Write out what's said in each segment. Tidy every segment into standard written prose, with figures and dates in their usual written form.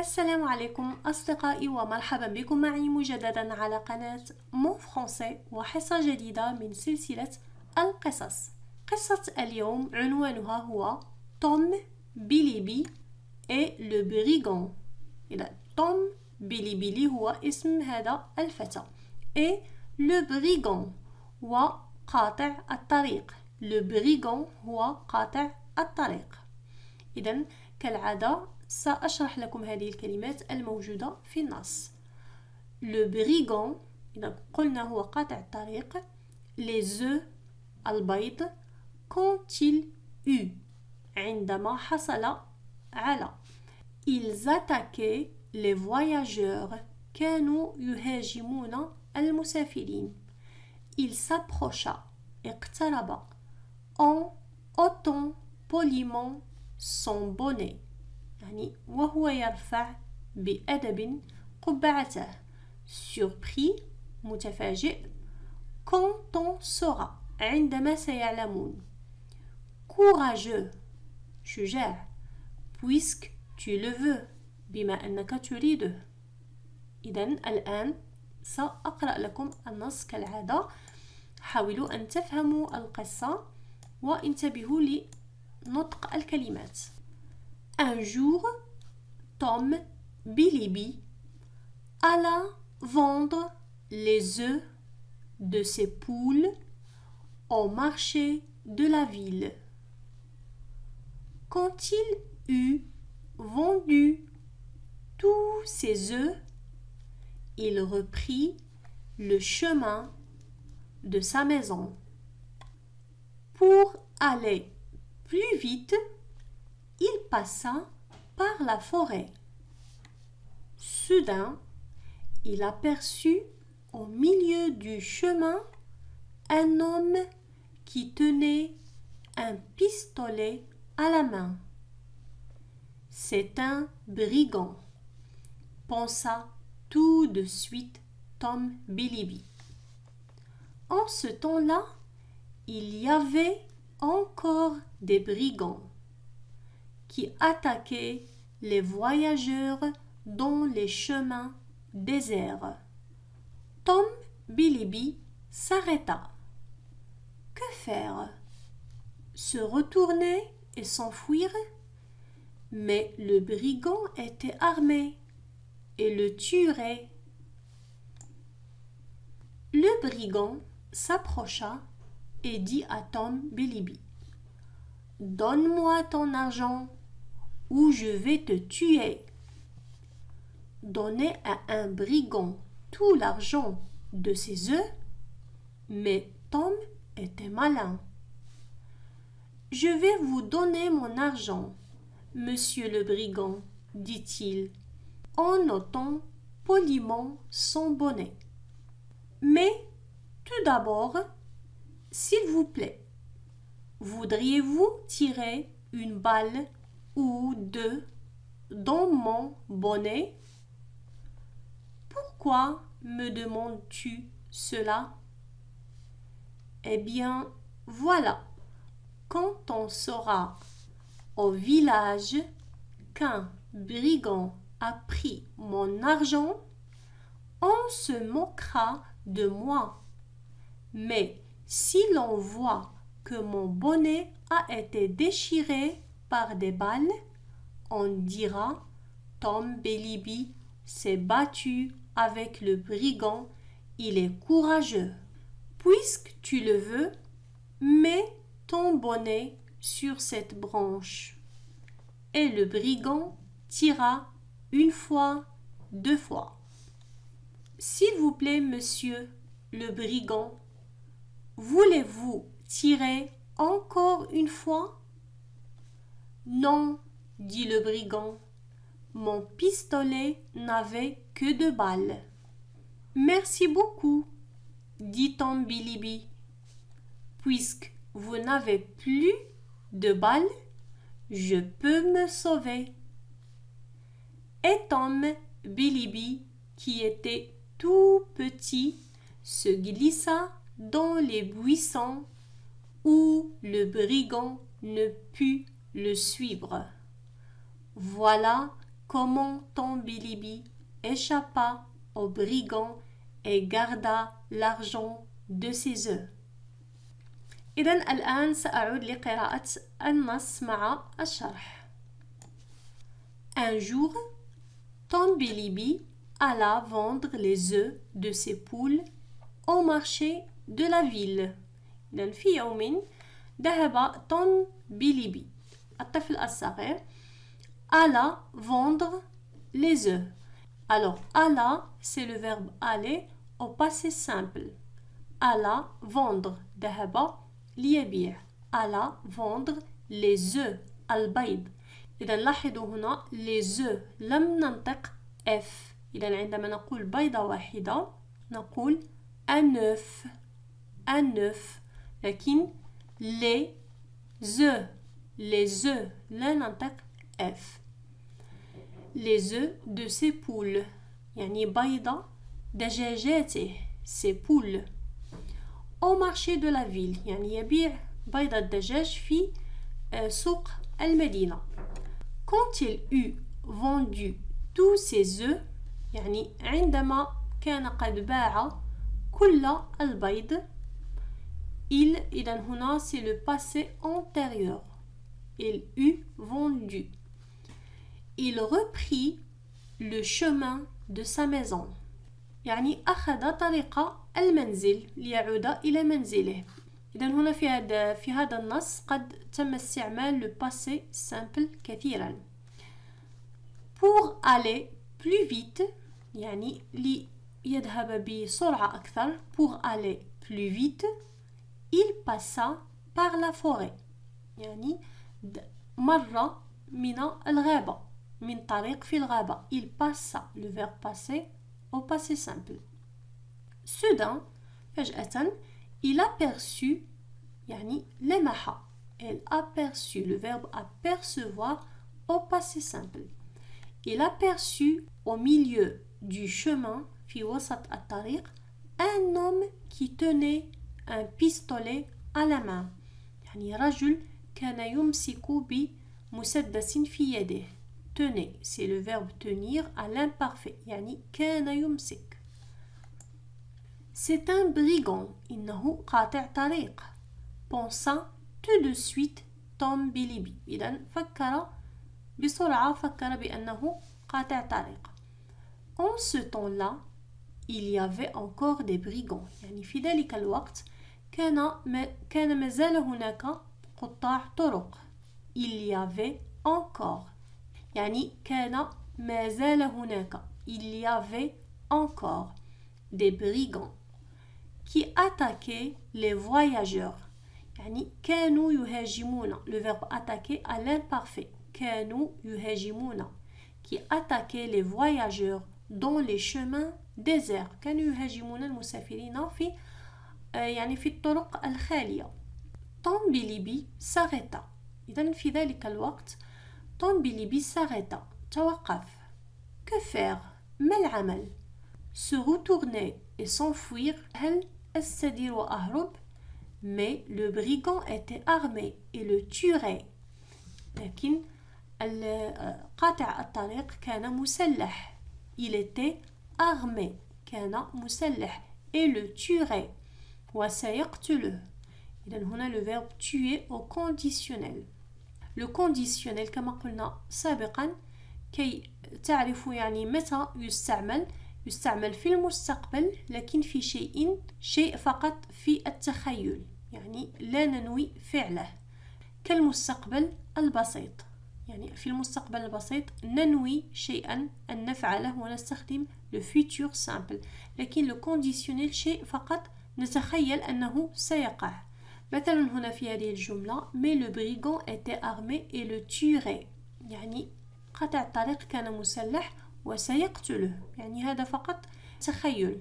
السلام عليكم أصدقائي ومرحبا بكم معي مجددا على قناة مون فرونسي وحصة جديدة من سلسلة القصص. قصة اليوم عنوانها هو توم بيليبي et le brigand. إذا توم بيليبي هو اسم هذا الفتى et le brigand وقاطع الطريق. le brigand هو قاطع الطريق. إذن كالعادة سأشرح لكم هذه الكلمات الموجودة في النص. le brigand إذا قلنا هو قاطع الطريق. les œufs البيض. quand il eut عندما حصل على. ils attaquaient les voyageurs كانوا يهاجمون المسافرين. il s'approcha اقترب. en ôtant poliment son bonnet يعني وهو يرفع بأدب قبعته. surpris متفاجئ. quand on saura عندما سيعلمون. courageux شجاع puisque tu le veux بما أنك تريده. إذن الآن سأقرأ لكم النص كالعادة. حاولوا أن تفهموا القصة وانتبهوا لنطق الكلمات. Un jour, Tom Bilibi alla vendre les œufs de ses poules au marché de la ville. Quand il eut vendu tous ses œufs, il reprit le chemin de sa maison. Pour aller plus vite, il passa par la forêt. Soudain, il aperçut au milieu du chemin un homme qui tenait un pistolet à la main. C'est un brigand, pensa tout de suite Tom Bilibi. En ce temps-là, il y avait encore des brigands qui attaquaient les voyageurs dans les chemins déserts. Tom Bilibi s'arrêta. Que faire? Se retourner et s'enfuir? Mais le brigand était armé et le tuerait. Le brigand s'approcha et dit à Tom Bilibi: donne-moi ton argent ou je vais te tuer. Donner à un brigand tout l'argent de ses œufs, mais Tom était malin. Je vais vous donner mon argent, monsieur le brigand, dit-il, en ôtant poliment son bonnet. Mais tout d'abord, s'il vous plaît, voudriez-vous tirer une balle ou deux dans mon bonnet? Pourquoi me demandes-tu cela? Eh bien, voilà, quand on saura au village qu'un brigand a pris mon argent, on se moquera de moi. Mais si l'on voit que mon bonnet a été déchiré par des balles, on dira Tom Bilibi s'est battu avec le brigand, il est courageux. Puisque tu le veux, mets ton bonnet sur cette branche. Et le brigand tira une fois, deux fois. S'il vous plaît, monsieur le brigand, voulez-vous tirer encore une fois? Non, dit le brigand, mon pistolet n'avait que 2 balles. Merci beaucoup, dit Tom Bilibi. Puisque vous n'avez plus de balles, je peux me sauver. Et Tom Bilibi, qui était tout petit, se glissa dans les buissons où le brigand ne put le suivre. Voilà comment ton Bilibi échappa aux brigands et garda l'argent de ses œufs. إذن الآن سأعود لقراءة النص مع الشرح. Un jour, Tom Bilibi alla vendre les œufs de ses poules au marché de la ville. إذن في يوم ذهب توم بيليبي الطفل الصغير alla vendre les œufs. Alors, alla, c'est le verbe aller au passé simple. Alla vendre ذهب ليبيع. alla vendre les œufs البيض. إذا لاحظوا هنا les œufs لم ننطق F. إذا عندما نقول بيضة واحدة نقول un œuf un œuf. لكن les œufs لا ننطق F. les œufs de ses poules يعني بيضة دجاجاته ses poules. au marché de la ville يعني يبيع بيض الدجاج في سوق المدينة. quand il eut vendu tous ses œufs يعني عندما كان قد باع كل البيض إذن هنا c'est le passé antérieur. il eut vendu. il reprit le chemin de sa maison يعني أخذ طريق المنزل ليعود إلى منزله. إذن هنا في هذا النص قد تم استعمال le passé simple كثيرا. pour aller plus vite يعني ليذهب بسرعة أكثر. pour aller plus vite il passa par la forêt يعني مر من الغابة من طريق في الغابة. il passa le verbe passer au passé simple. soudain فجأة il aperçut يعني لمح. il aperçut le verbe apercevoir au passé simple. il aperçut au milieu du chemin في وسط الطريق un homme qui tenait un pistolet à la main يعني رجل كان يمسك بمسدس في يده. tenait c'est le verbe tenir à l'imparfait يعني كان يمسك. c'est un brigand إنه قاطع طريق. pensa tout de suite Tom Bilibi. إذن فكر بأنه قاطع طريق. en ce temps-là il y avait encore des brigands يعني في ذلك الوقت كان ما زال هناك قطاع طرق. il y avait encore يعني كان ما زال هناك il y avait encore des brigands qui attaquaient les voyageurs يعني كانوا يهاجمون le verbe attaquer à l'imparfait كانوا يهاجمون qui attaquaient les voyageurs dans les chemins déserts. كانوا يهاجمون المسافرين في يعني في الطرق الخالية. Tom Bilibi s'arrêta. إذن في ذلك الوقت Tom Bilibi s'arrêta. توقف. que faire ما العمل. se retourner et s'enfuir هل أستدير وأهرب. mais le brigand était armé et le tuerait. لكن قاطع الطريق كان مسلح. il était armé كان مسلح et le tuerait وسيقتله. إذن هنا le verbe tuer au conditionnel. le conditionnel كما قلنا سابقا كي تعرفوا يعني متى يستعمل في المستقبل لكن في شيء فقط في التخيل يعني لا ننوي فعله كالمستقبل البسيط. يعني في المستقبل البسيط ننوي شيئا أن نفعله ونستخدم le futur simple. لكن le conditionnel شيء فقط نتخيل أنه سيقع. مثلا هنا في هذه الجملة mais le brigand était armé et le tuerait يعني قطع الطريق كان مسلح وسيقتله يعني هذا فقط تخيل.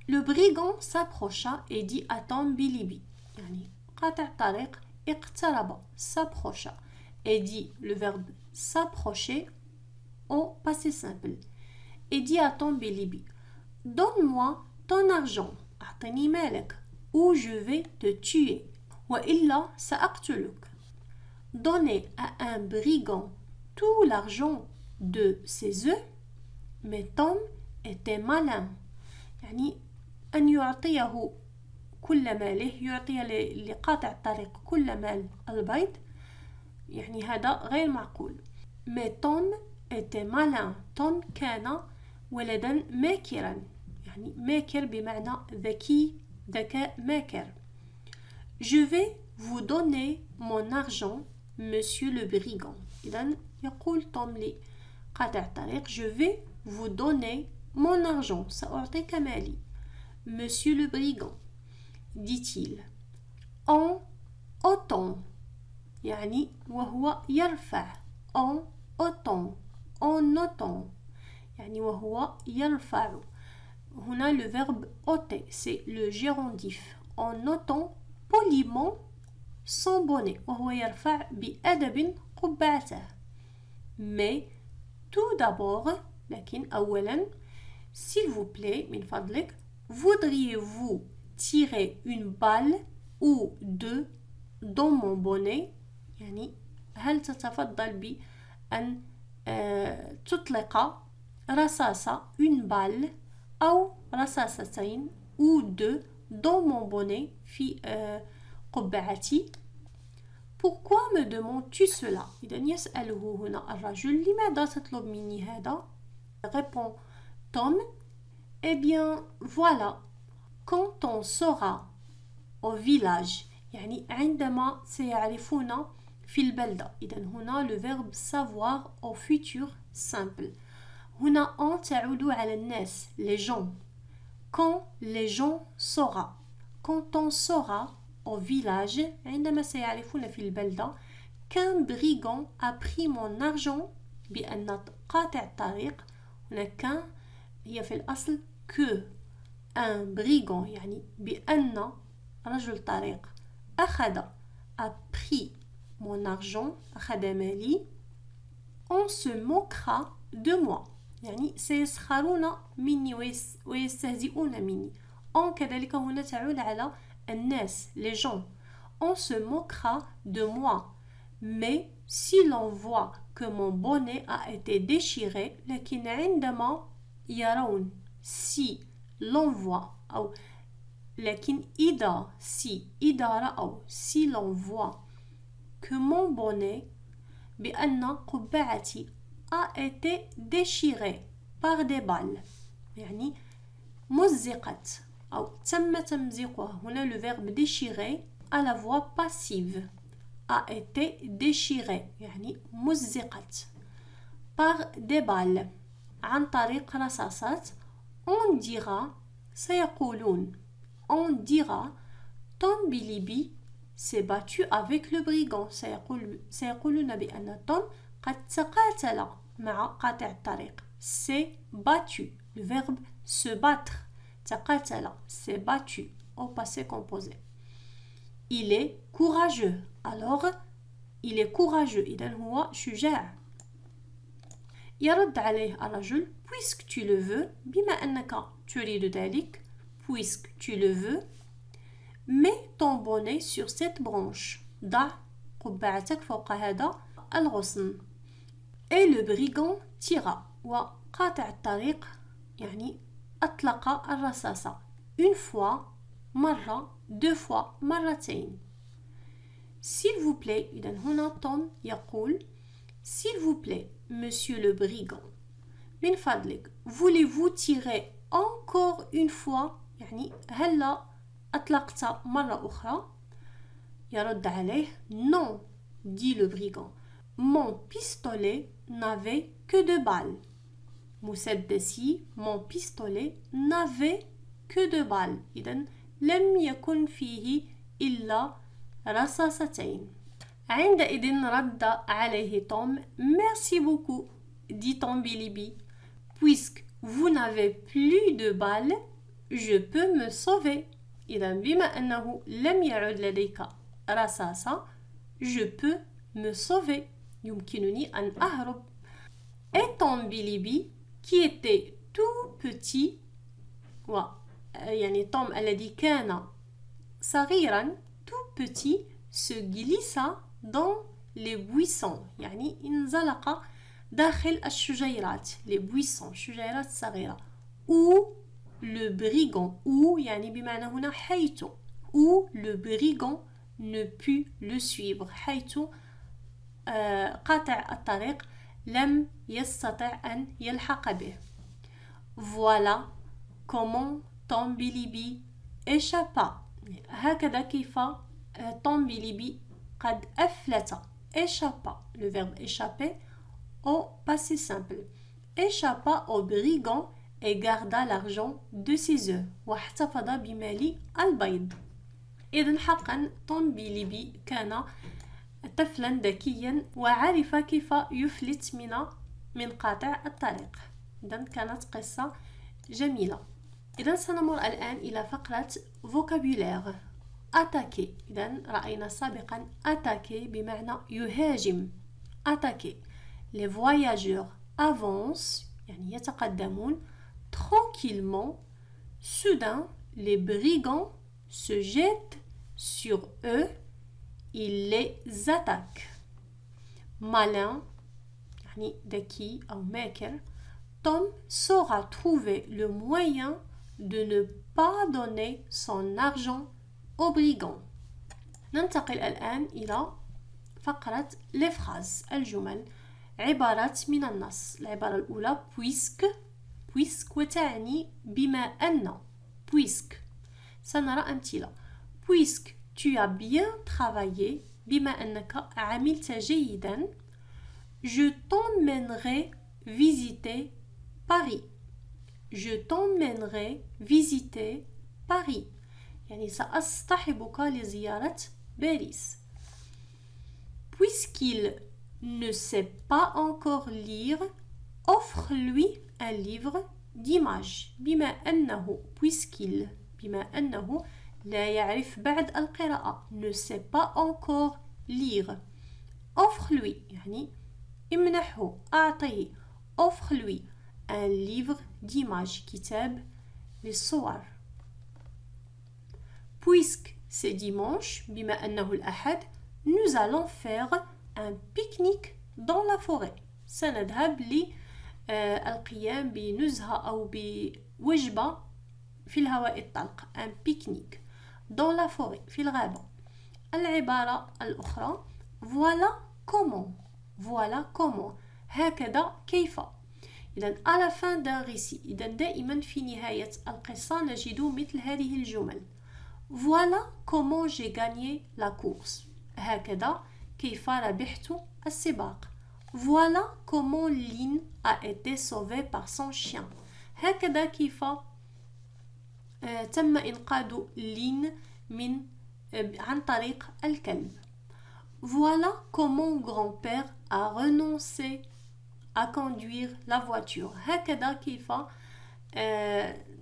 le brigand s'approcha et dit à Tom Bilibi يعني قاطع الطريق اقترب s'approcha et dit le verbe s'approcher au passé simple et dit à Tom Bilibi donne-moi ton argent أعطني مالك ou je vais te tuer وإلا سأقتلك. donner à un brigand tout l'argent de ses œufs, mais Tom était malin. يعني أن يعطيه كل ماله، يعطي لقاطع الطريق كل مال البيض، يعني هذا غير معقول. mais Tom était malin. توم كان ولدا ماكرا، يعني ماكر بمعنى ذكي، ذكاء ماكر. Je vais vous donner mon argent, monsieur le brigand. إذن يقول توم لقاطع الطريق je vais vous donner mon argent، سأعطيك مالي. monsieur le brigand dit-il en ôtant، يعني وهو يرفع، en ôtant، en ôtant، يعني وهو يرفع. هنا le verbe ôter c'est le gérondif. en ôtant poliment son bonnet، وهو يرفع بأدب قبعته. mais tout d'abord، لكن أولا s'il vous plaît من فضلك voudriez-vous tirer une balle ou deux dans mon bonnet، يعني هل تتفضل بأن تطلق رصاصة une balle أو رصاصتين ou deux dans mon bonnet في قبعتي. Pourquoi me demandes-tu cela؟ إذا يسأله هنا الرجل لماذا تطلب مني هذا؟ répond Tom eh bien voilà quand on sera au village، يعني عندما سيعرفون في البلدة. إذا هنا le verbe savoir au futur simple. هنا on تعود على الناس les gens. quand les gens saura، quand on saura au village، عندما سيعرفون في البلدة qu'un brigand a pris mon argent، بأن قاطع الطريق، هنا كان هي في الأصل que un brigand، يعني بأن رجل طريق أخذ a pris mon argent، أخذ مالي. on se moquera de moi، يعني سيسخرون مني ويستهزئون مني. on كذلك هنا تعود على الناس les gens. on se moquera de moi mais si l'on voit que mon bonnet a été déchiré، لكن عندما يرون si l'on voit أو لكن إذا إذا رأوا si l'on voit que mon bonnet بأن قبعتي a été déchirée par des balles، يعني مزقت أو تم تمزيقها. هنا le verbe déchirer à la voix passive a été déchirée، يعني مزقت par des balles عن طريق رصاصات. on dira سيقولون on dira Tom Bilibi s'est battu avec le brigand، سيقولون بأن توم قد تقاتل مع قاطع الطريق. s'est battu le verbe se battre، تقاتل s'est battu au passé composé. il est courageux، alors il est courageux إذن هو شجاع. يرد عليه الرجل puisque tu le veux، بما أنك تريد ذلك، puisque tu le veux mets ton bonnet sur cette branche، ضع قبعتك فوق هذا الغصن. et le brigand tira، وقاطع الطريق يعني أطلق الرصاصة une fois مرة، deux fois مرتين. s'il vous plaît، إذن هنا توم يقول s'il vous plaît monsieur le brigand، من فضلك voulez-vous tirer encore une fois، يعني هلا أطلقت مرة أخرى؟ يرد عليه non dit le brigand mon pistolet n'avait que 2 balles. مسدسي mon pistolet n'avait que 2 balles، إذن لم يكن فيه إلا رصاصتين. عندئذ رد عليه توم merci beaucoup dit Tom Bilibi puisque vous n'avez plus de balles je peux me sauver. إذا بما أنه لم يعد لديك رصاصة je peux me sauver، يمكنني أن أهرب. et Tom Bilibi qui était tout petit، يعني توم الذي كان صغيرا tout petit se glissa dans les buissons يعني انزلق داخل الشجيرات les buissons شجيرات صغيرة ou le brigand ou يعني بمعنى هنا حيث où le brigand ne put le suivre حيث قاطع الطريق لم يستطع أن يلحق به. Voilà comment Tombilibi échappa. هكذا كيف Tombilibi قد أفلت. Échappa, le verbe échapper au passé simple. Échappa au brigand et garda l'argent de ses œufs. واحتفظ بمال البيض. إذن حقا طومبيليبي كان طفلا ذكيا وعرف كيف يفلت من قاطع الطريق. إذن كانت قصة جميلة. إذن سنمر الآن إلى فقرة vocabulaire. attaquer. إذن رأينا سابقا attaquer بمعنى يهاجم. attaquer. Les voyageurs avancent يعني يتقدمون tranquillement. Soudain, les brigands se jettent sur eux. Ils les attaquent. Malin, يعني ذكي أو ماكر. Tom saura trouver le moyen de ne pas donner son argent aux brigands. ننتقل الآن إلى فقرة les phrases الجمل عبارات من النص. العبارة الأولى puisque وتعني بما أن puisque. سنرى أمثلة. puisque tu as bien travaillé بما أنك عملت جيدا je t'emmènerai visiter Paris. Je t'emmènerai visiter Paris. يعني سأصطحبك لزيارة باريس. Puisqu'il ne sait pas encore lire, offre-lui un livre d'images. بما أنه لا يعرف بعد القراءة. Ne sait pas encore lire. Offre-lui يعني امنحه أعطيه. Offre-lui un livre d'images كتاب للصور. Puisque c'est dimanche بما أنه الأحد nous allons faire un pique-nique dans la forêt. سنذهب للقيام بنزهة أو بوجبة في الهواء الطلق. un pique-nique dans la forêt في الغابة. العبارة الأخرى voilà comment هكذا كيف. إذن à la fin d'un récit. إذن دائما في نهاية القصة نجد مثل هذه الجمل. Voilà comment j'ai gagné la course. هكذا كيف ربحت السباق. Voilà comment Lynn a été sauvée par son chien. هكذا كيف تم إنقاذ لين عن طريق الكلب. Voilà comment grand-père a renoncé à conduire la voiture. هكذا كيف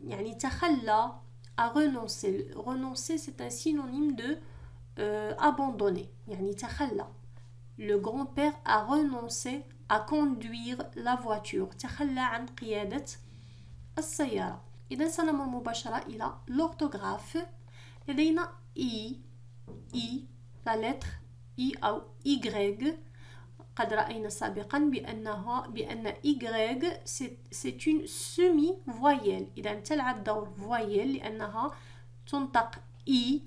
يعني تخلى à renoncer. Renoncer c'est un synonyme de abandonner. يعني تخلى. Le grand-père a renoncé à conduire la voiture. تخلى عن قيادة السيارة. إذا سنمر مباشرة إلى l'orthographe. لدينا I la lettre I أو Y. قد رأينا سابقا بأن Y c'est une semi-voyelle. إذا تلعب دور voyelle لأنها تنطق I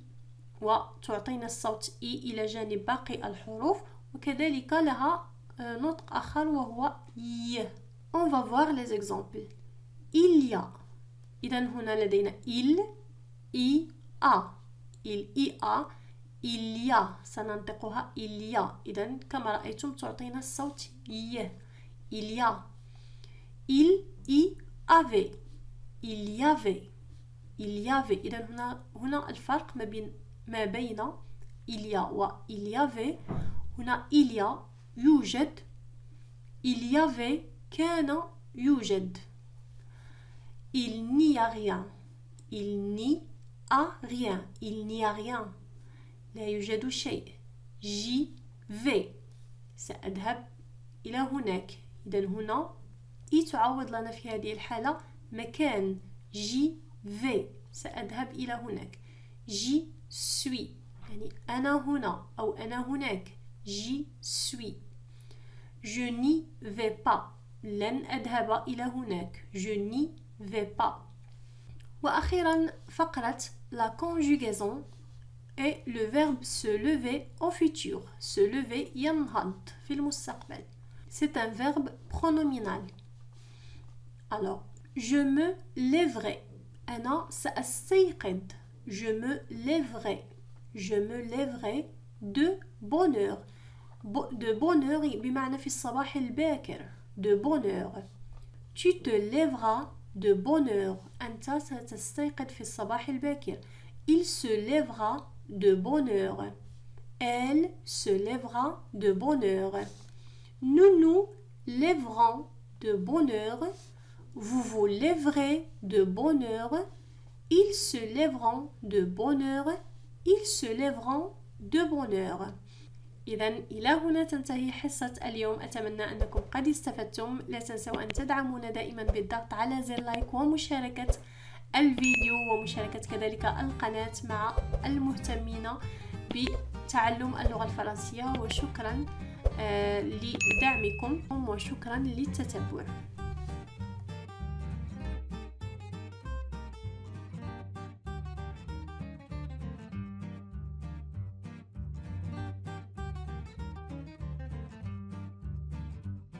وتعطينا الصوت I إلى جانب باقي الحروف وكذلك لها نطق آخر وهو Y. On va voir les exemples. Il y a. إذا هنا لدينا il y a il y a سننطقها il y a. إذا كما رأيتم تعطينا الصوت ي. il y a. il y avait إذا هنا الفرق ما بين il y a و il y avait. هنا il y a يوجد. il y avait كان يوجد. il n'y a rien. لا يوجد شيء. j'y vais سأذهب إلى هناك. إذن هنا تعوض لنا في هذه الحالة مكان. j'y vais سأذهب إلى هناك. j'y suis يعني أنا هنا أو أنا هناك. j'y suis. Je n'y vais pas. لن أذهب إلى هناك. Je n'y vais pas. وأخيرا فقرة la conjugaison et le verbe se lever au futur. Se lever ينهض في المستقبل. C'est un verbe pronominal. Alors, je me lèverai. أنا سأستيقظ. Je me lèverai. Je me lèverai de bonne heure. De bonne heure بمعنى في الصباح الباكر. De bonne heure. Tu te lèveras de bonne heure. أنت ستستيقظ في الصباح الباكر. Il se lèvera de bonne heure. Elle se lèvera de bonne heure. Nous nous lèverons de bonne heure. Vous vous lèverez de bonne heure. Ils se lèveront de bonne heure. Ils se lèveront de bonne heure. إذن إلى هنا تنتهي حصة اليوم. أتمنى أنكم قد استفدتم. لا تنسوا أن تدعمونا دائما بالضغط على زر لايك ومشاركة الفيديو ومشاركة كذلك القناة مع المهتمين بتعلم اللغة الفرنسية. وشكرا لدعمكم وشكرا للتتبع.